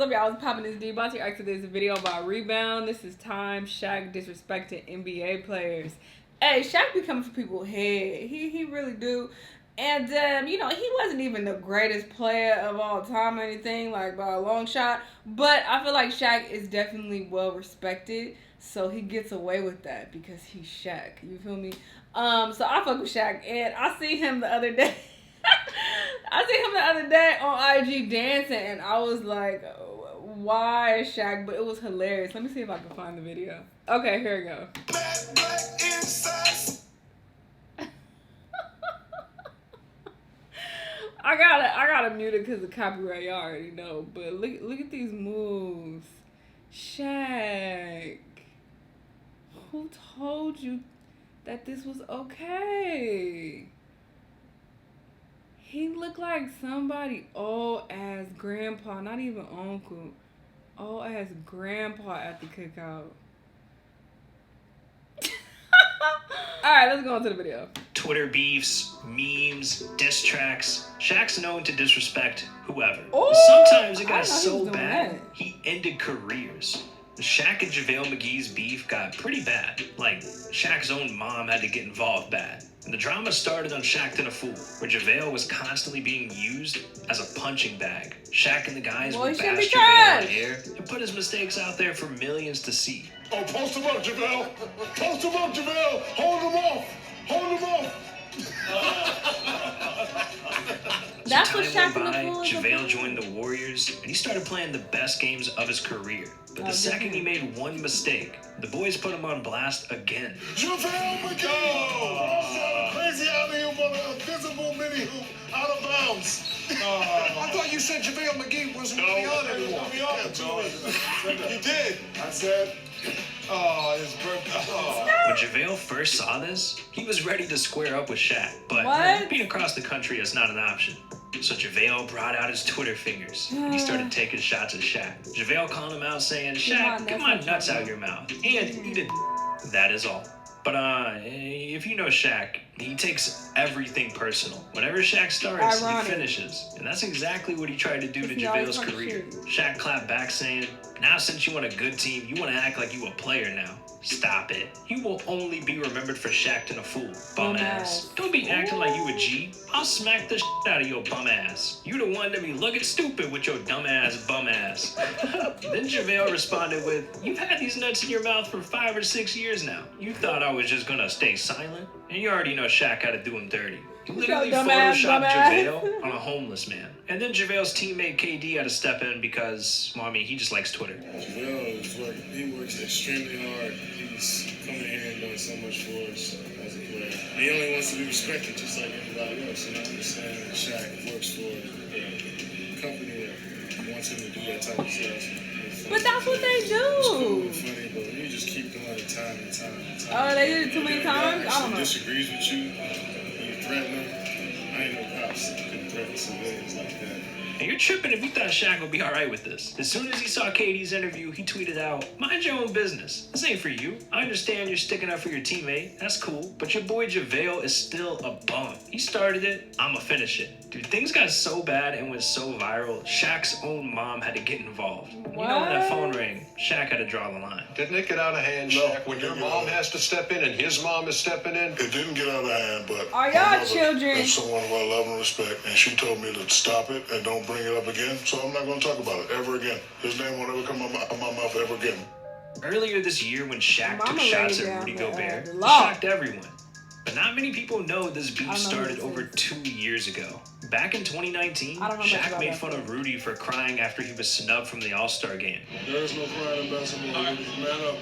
What's up, y'all? I was popping this D. Bonte reacted to this video about rebound. This is time Shaq disrespected NBA players. Hey, Shaq be coming for people's head. He really do. And, you know, he wasn't even the greatest player of all time or anything, like, by a long shot. But I feel like Shaq is definitely well respected. So he gets away with that because he's Shaq. You feel me? So I fuck with Shaq. And I see him the other day. On IG dancing, and I was like, why Shaq? But it was hilarious. Let me see if I can find the video. Okay, here we go. I gotta mute it because of copyright. Y'all already know. But look at these moves. Shaq, who told you that this was okay? He looked like somebody old ass grandpa, not even uncle. Old ass grandpa at the cookout. Alright, let's go on to the video. Twitter beefs, memes, diss tracks. Shaq's known to disrespect whoever. Ooh, sometimes it got so bad, he ended careers. Shaq and JaVale McGee's beef got pretty bad. Like, Shaq's own mom had to get involved bad. And the drama started on Shaq and a Fool, where JaVale was constantly being used as a punching bag. Shaq and the guys would bash JaVale on air and put his mistakes out there for millions to see. Oh, post him up, JaVale! Post him up, JaVale! Hold him off! Hold him off! That's what Shaq and the Fool is. JaVale joined the Warriors, and he started playing the best games of his career. But the second he made one mistake, the boys put him on blast again. JaVale McGee! Crazy alley-oop on an invisible mini-hoop out of bounds. I thought you said JaVale McGee wasn't going to be on anymore. He did. I said, oh, his birthday. Oh. When JaVale first saw this, he was ready to square up with Shaq, but being across the country is not an option. So JaVale brought out his Twitter fingers, and he started taking shots at Shaq. JaVale called him out saying, Shaq, get my nuts out your mouth, and eat it. That is all. But if you know Shaq, he takes everything personal. Whenever Shaq starts, he finishes. And that's exactly what he tried to do to JaVale's career. Shaq clapped back saying, now since you want a good team, you want to act like you a player now. Stop it. You will only be remembered for Shaq and a Fool, bum ass. Don't be acting like you a G. I'll smack the out of your bum ass. You the one that be looking stupid with your dumb ass bum ass. Then JaVale responded with, you've had these nuts in your mouth for 5 or 6 years now. You thought I was just gonna stay silent? And you already know Shaq had to do him dirty. He literally photoshopped JaVale on a homeless man. And then JaVale's teammate KD had to step in because, well, I mean, he just likes Twitter. JaVale is working. He works extremely hard. He's coming here and doing so much for us as a player. He only wants to be respected just like everybody else. And I understand that Shaq works for a company that wants him to do that type of stuff. But that's what they do. It's cool and funny, but you just keep doing it time and time and time. Oh, they did it too many times? I don't know. Disagrees with you, you threaten them. I ain't no cops that can threaten civilians like that. And you're tripping if you thought Shaq would be alright with this. As soon as he saw KD's interview, he tweeted out, mind your own business. This ain't for you. I understand you're sticking up for your teammate. That's cool. But your boy JaVale is still a bum. He started it. I'ma finish it. Dude, things got so bad and went so viral, Shaq's own mom had to get involved. You know when that phone rang, Shaq had to draw the line. Didn't it get out of hand, Shaq, when your mom has to step in and his mom is stepping in? It didn't get out of hand, but are y'all children? Is someone who I love and respect, and she told me to stop it and don't bring it up again, so I'm not going to talk about it ever again. His name won't ever come out of my mouth ever again. Earlier this year when Shaq took shots at Rudy Gobert, it shocked everyone. But not many people know this beef started over 2 years ago. Back in 2019, Shaq made fun of Rudy for crying after he was snubbed from the All-Star game. There is no crying in basketball. Man up.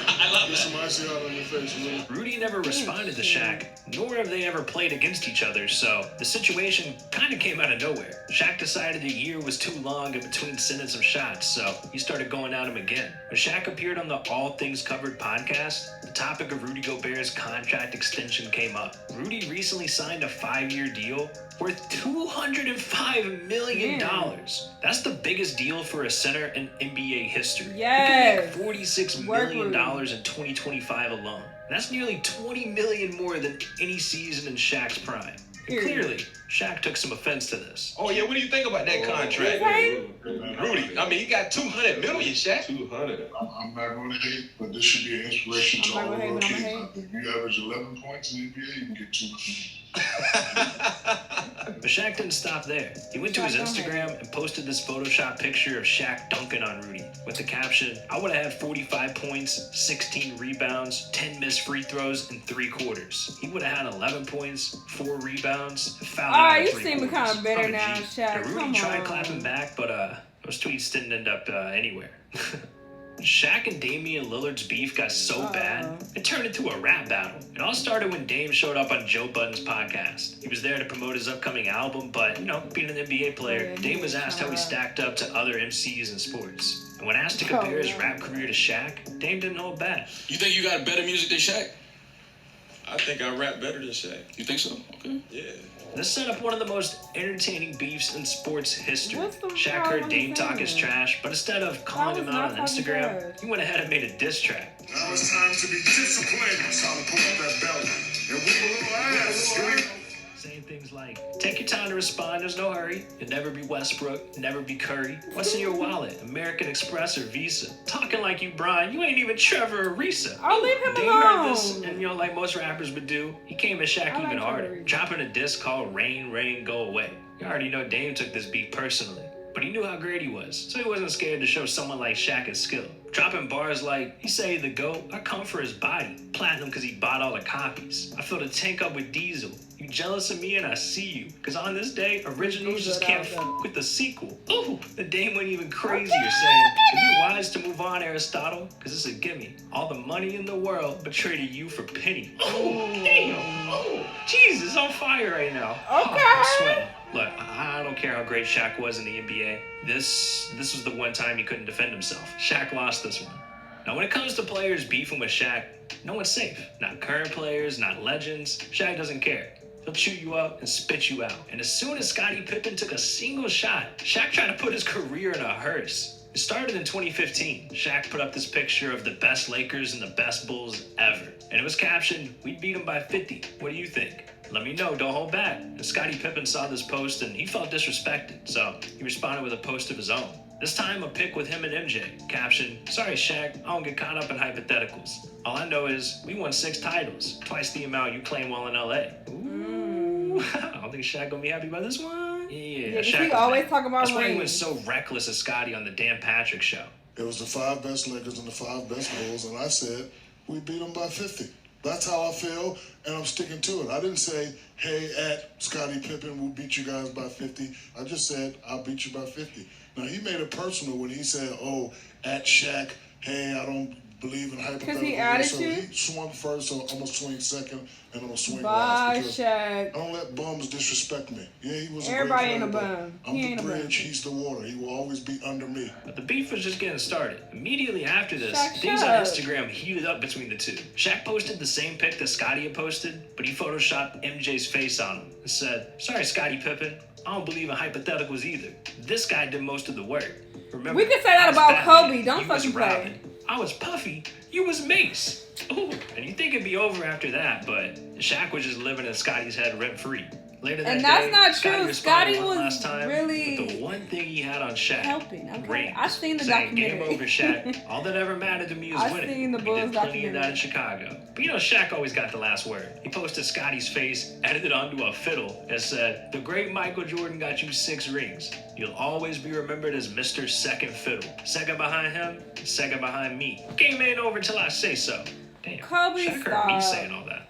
I love Get some icy out on your face, man. Rudy never responded to Shaq, nor have they ever played against each other, so the situation kind of came out of nowhere. Shaq decided the year was too long in between sending some shots, so he started going at him again. When Shaq appeared on the All Things Covered podcast, the topic of Rudy Gobert's contract extension came up. Rudy recently signed a 5-year deal worth $205 million. That's the biggest deal for a center in NBA history. Yes. He could make $46 million in 2025 alone. That's nearly $20 million more than any season in Shaq's prime. Clearly, Shaq took some offense to this. Oh, yeah, what do you think about that contract? Rudy, I mean, he got $200 million, Shaq. 200. I'm not going to hate, but this should be an inspiration to all of our kids. If you average 11 points in the NBA, you can get 200. But Shaq didn't stop there. He went to his Instagram and posted this Photoshop picture of Shaq dunking on Rudy with the caption, "I would have had 45 points, 16 rebounds, 10 missed free throws in 3 quarters. He would have had 11 points, 4 rebounds, fouled out in 3 quarters. You seem kind of bitter now, Shaq. And Rudy tried clapping back, but those tweets didn't end up anywhere. Shaq and Damian Lillard's beef got so bad, it turned into a rap battle. It all started when Dame showed up on Joe Budden's podcast. He was there to promote his upcoming album, but, being an NBA player, Dame was asked how he stacked up to other MCs in sports. And when asked to compare his rap career to Shaq, Dame didn't hold back. You think you got better music than Shaq? I think I rap better than Shaq. You think so? Okay. Yeah. This set up one of the most entertaining beefs in sports history. Shaq heard Dame talk his trash, but instead of calling him out on Instagram, he went ahead and made a diss track. Now it's time to be disciplined. It's time to pull up that belt and whoop a little ass. Here we go. Saying things like, take your time to respond, there's no hurry. You'll never be Westbrook, never be Curry. What's in your wallet, American Express or Visa? Talking like you, Brian, you ain't even Trevor or Risa. I'll leave him Dame alone. heard this, and like most rappers would do, he came at Shaq even harder, dropping a diss called Rain, Rain, Go Away. You already know Dame took this beat personally, but he knew how great he was, so he wasn't scared to show someone like Shaq his skill. Dropping bars like, he say the GOAT, I come for his body. Platinum cause he bought all the copies. I filled a tank up with diesel. You jealous of me and I see you. Cause on this day, originals just can't fuck with the sequel. Ooh, the Dame went even crazier saying, it'd be wise to move on, Aristotle, cause it's a gimme. All the money in the world, but traded you for penny. Oh, damn. Oh, Jesus, on fire right now. Okay. Oh, I'm sweating. Look, I don't care how great Shaq was in the NBA. This was the one time he couldn't defend himself. Shaq lost this one. Now, when it comes to players beefing with Shaq, no one's safe. Not current players, not legends. Shaq doesn't care. He'll chew you up and spit you out. And as soon as Scottie Pippen took a single shot, Shaq tried to put his career in a hearse. It started in 2015. Shaq put up this picture of the best Lakers and the best Bulls ever. And it was captioned, "We beat them by 50. What do you think?" Let me know, don't hold back. And Scottie Pippen saw this post and he felt disrespected, so he responded with a post of his own. This time a pic with him and MJ, caption, "Sorry Shaq, I don't get caught up in hypotheticals. All I know is we won 6 titles, twice the amount you claim while in LA. Ooh, I don't think Shaq gonna be happy about this one. Yeah, Shaq he always talk about That's why he rings. went so reckless at Scottie on the Dan Patrick show. It was the 5 best Lakers and the 5 best Bulls, and I said, we beat them by 50. That's how I feel, and I'm sticking to it. I didn't say, hey, at Scottie Pippen, we'll beat you guys by 50. I just said, I'll beat you by 50. Now, he made it personal when he said, oh, at Shaq, hey, I don't believe in hypotheticals. Because he added so you? he swung first, so I'm going to swing second, and I'm going to swing Bye, last. Because Shaq. I don't let bums disrespect me. Yeah, he was Everybody a ain't great a player, bum. but I'm He the ain't a bum. bridge, he's the water. He will always be under me. But the beef was just getting started. Immediately after this, Shaq, things shut on up. Instagram heated up between the two. Shaq posted the same pic that Scottie had posted, but he photoshopped MJ's face on him and said, "Sorry, Scottie Pippen, I don't believe in hypotheticals either. This guy did most of the work. Remember, We could say that I was about Batman, Kobe. Don't you was fucking play. Robin. I was Puffy, you was Mace." Ooh, and you think it'd be over after that, but Shaq was just living in Scottie's head rent-free. Later that And that's day, not Scottie true. responded Scottie one was last time really with the one thing he had on Shaq. helping, okay? Rings. I seen the Saying, documentary. "Game over, Shaq. All that ever mattered to me is I winning." seen the He Bulls did plenty of that documentary. in Chicago. But Shaq always got the last word. He posted Scottie's face, edited onto a fiddle, and said, "The great Michael Jordan got you 6 rings. You'll always be remembered as Mr. Second Fiddle. Second behind him, second behind me. Game ain't over till I say so." Damn, Kobe, Shaq heard me stop. saying all that.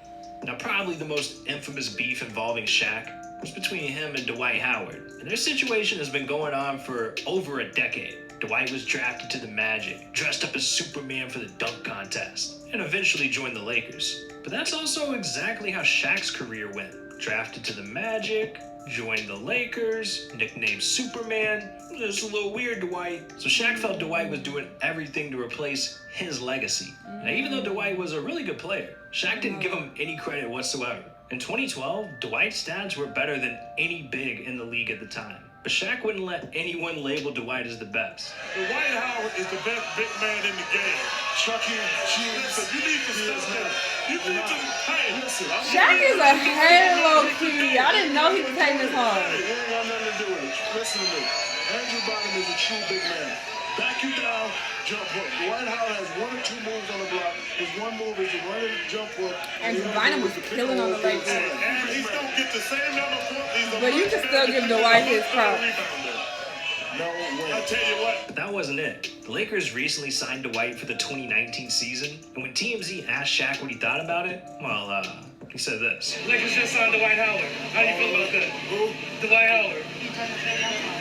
Now, probably the most infamous beef involving Shaq was between him and Dwight Howard. And their situation has been going on for over a decade. Dwight was drafted to the Magic, dressed up as Superman for the dunk contest, and eventually joined the Lakers. But that's also exactly how Shaq's career went. Drafted to the Magic, joined the Lakers, nicknamed Superman. It's a little weird, Dwight. So Shaq felt Dwight was doing everything to replace his legacy. Now, even though Dwight was a really good player, Shaq didn't give him any credit whatsoever. In 2012, Dwight's stats were better than any big in the league at the time. But Shaq wouldn't let anyone label Dwight as the best. Dwight Howard is the best big man in the game. Chucky, cheese. You need to stop that. You need to. Hey, listen. Shaq is a halo key. I didn't know he was taking this hard. Hey, it ain't got nothing to do with it. Listen to me. Andrew Bynum is a true big man. Back you down, jump hook. Dwight Howard has 1 or 2 moves on the block. His one move is to run it, jump hook. Andrew Bynum was killing on the right side. And he's going to get the same number of points. But you can still give Dwight his props. No way. I'll tell you what. But that wasn't it. The Lakers recently signed Dwight for the 2019 season, and when TMZ asked Shaq what he thought about it, well, he said this. Lakers just signed Dwight Howard. How do you feel about that? Who? Dwight Howard. You don't know?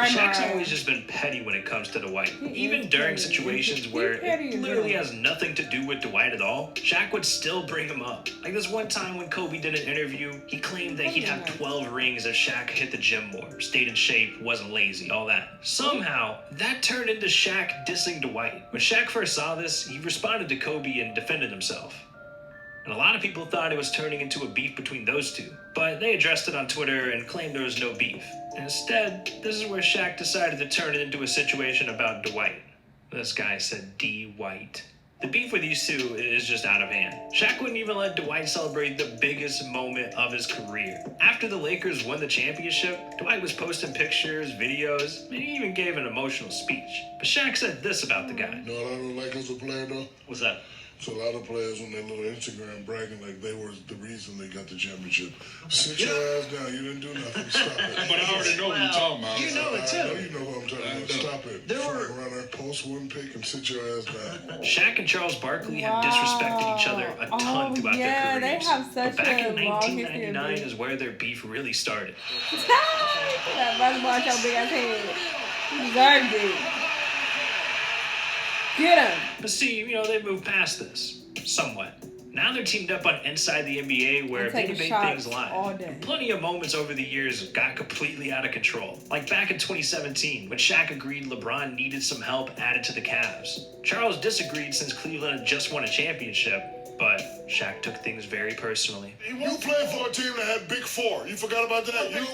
Shaq's always just been petty when it comes to Dwight. Even during situations where it literally has nothing to do with Dwight at all, Shaq would still bring him up. Like this one time when Kobe did an interview, he claimed that he'd have 12 rings if Shaq hit the gym more, stayed in shape, wasn't lazy, all that. Somehow, that turned into Shaq dissing Dwight. When Shaq first saw this, he responded to Kobe and defended himself. And a lot of people thought it was turning into a beef between those two. But they addressed it on Twitter and claimed there was no beef. Instead, this is where Shaq decided to turn it into a situation about Dwight. This guy said D. White. The beef with these two is just out of hand. Shaq wouldn't even let Dwight celebrate the biggest moment of his career. After the Lakers won the championship, Dwight was posting pictures, videos, and he even gave an emotional speech. But Shaq said this about the guy. You know what I don't like as a player, though? What's that? So a lot of players on their little Instagram bragging like they were the reason they got the championship. Sit your ass down. You didn't do nothing. Stop it. But I already know what you're talking about. You know it too. I know you know what I'm talking about. Stop it. Front runner, post one pick, and sit your ass down. Shaq and Charles Barkley have disrespected each other a ton throughout their careers. They have such but back a in long 1999 history. is where their beef really started. That basketball out your big ass head. You deserved it. Get him. But see, they've moved past this. Somewhat. Now they're teamed up on Inside the NBA where they debate things live. Plenty of moments over the years got completely out of control. Like back in 2017 when Shaq agreed LeBron needed some help added to the Cavs. Charles disagreed since Cleveland had just won a championship, but Shaq took things very personally. You played for a team that had Big Four. You forgot about that? You,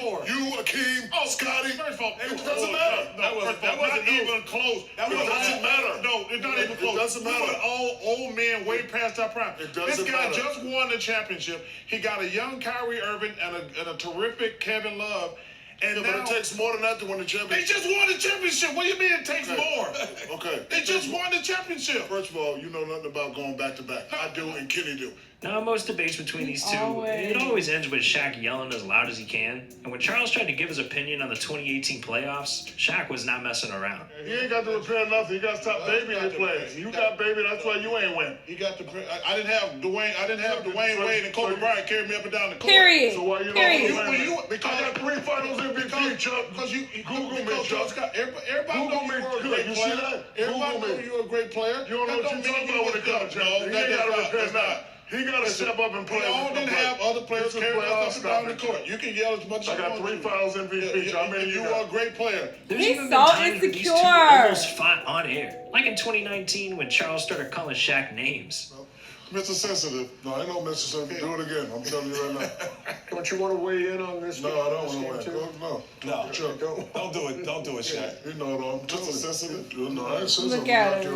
Akeem, Scottie. First of all, it doesn't matter. That wasn't even close. It doesn't matter. No, it's not even close. It doesn't matter. We were all old men way past our prime. This guy just won the championship. He got a young Kyrie Irving and a terrific Kevin Love. And but it takes more than that to win the championship. They just won the championship. What do you mean it takes more? Okay. They just won the championship. First of all, you know nothing about going back to back. I do and Kenny do. Now, most debates between these two, it always ends with Shaq yelling as loud as he can. And when Charles tried to give his opinion on the 2018 playoffs, Shaq was not messing around. He ain't got to repair nothing. You got to stop babying your players. You got baby, that's why you ain't win. You got to. I didn't have Dwayne Wade and Kobe Bryant carry me up and down the court. Period. So why you don't? Because I got 3 finals MVP, Chuck. Because you Google me, Chuck. Everybody knows you're a great player. Everybody knows you're a great player. You don't know what you're talking about when it comes to Charles. He ain't got to repair nothing. He got to step up and play. We all didn't have other players carry us up and down the court. You can yell as much as you want. I got 3 finals MVP. I mean, you are a great player. He's so insecure. Almost fought on air. Like in 2019 when Charles started calling Shaq names. Mr. Sensitive. No, I know Mr. Sensitive. Do it again. I'm telling you right now. Don't you want to weigh in on this? No, I don't want to weigh in. No. Chuck, don't do it. Don't do it, Shaq. You know, I'm Mr. Sensitive. No, I ain't sensitive. Look at him.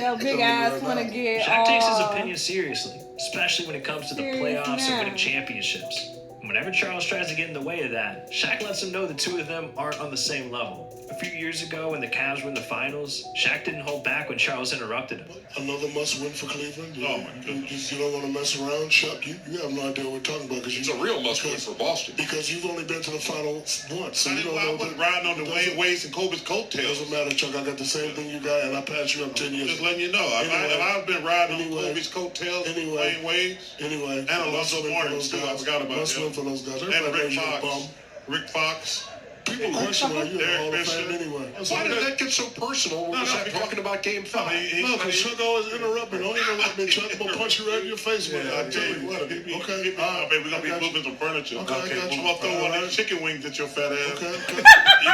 Yo, big ass want to get Shaq takes his opinion seriously, especially when it comes to the playoffs and winning championships. Whenever Charles tries to get in the way of that, Shaq lets him know the two of them aren't on the same level. A few years ago when the Cavs were in the finals, Shaq didn't hold back when Charles interrupted him. Another must-win for Cleveland? Oh, my goodness. You don't want to mess around, Chuck? You have no idea what we're talking about. It's a real must-win for Boston. Because you've only been to the finals once. So you don't know. I wasn't riding on the Wayne Wade's and Kobe's coattails. Doesn't matter, Chuck. I got the same thing you got, and I passed you up 10 years. Just letting you know. If I've been riding on Kobe's coattails, Wayne Wade's, and Alonzo Mourning, too. I forgot about must-win for those guys. And Rick Fox. People question why you're a Hall of Fame anyway. Why did that get so personal when we're talking about Game 5? No, because Chuck always interrupt me. Don't interrupt me, Chuck. I'm going to punch you right in your face. I tell you what. Okay. Baby, we're going to be moving some furniture. Okay. I'm going to throw one of those chicken wings at your fat ass. Okay. You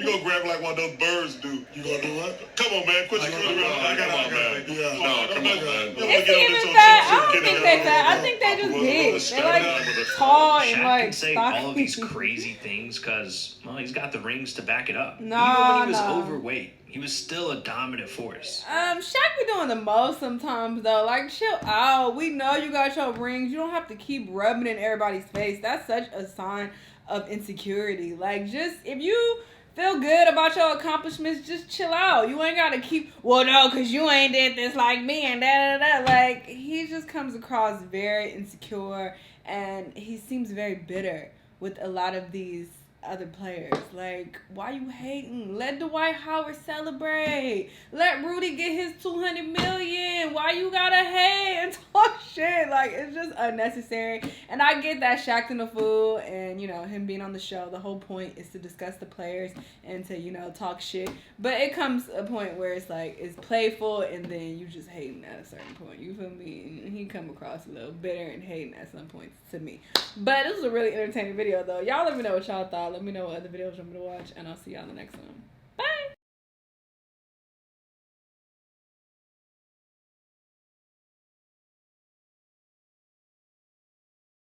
go You gonna grab like one of those birds do. You gonna do what? Come on, man. Quit screwing around. I got man. Yeah. No, come on, man. Is he even fat? I don't think they fat. I think they just big. They're like tall and Shaq like can say stocky. all of these crazy things because, well, he's got the rings to back it up. No, Even when he was no. overweight, he was still a dominant force. Shaq be doing the most sometimes though. Like, chill out. We know you got your rings. You don't have to keep rubbing in everybody's face. That's such a sign of insecurity. Like, just if you feel good about your accomplishments, just chill out. You ain't gotta keep, well, no, because you ain't did this like me and da. Like, he just comes across very insecure and he seems very bitter with a lot of these other players. Like, why you hating? Let Dwight Howard celebrate. Let Rudy get his $200 million. Why you gotta hate and talk shit? Like, it's just unnecessary. And I get that Shaq's a fool and, you know, him being on the show, the whole point is to discuss the players and to, you know, talk shit. But it comes a point where it's like, it's playful and then you just hating at a certain point. You feel me? And he come across a little bitter and hating at some points to me. But this was a really entertaining video though. Y'all let me know what y'all thought. Let me know what other videos you want me to watch, and I'll see y'all in the next one.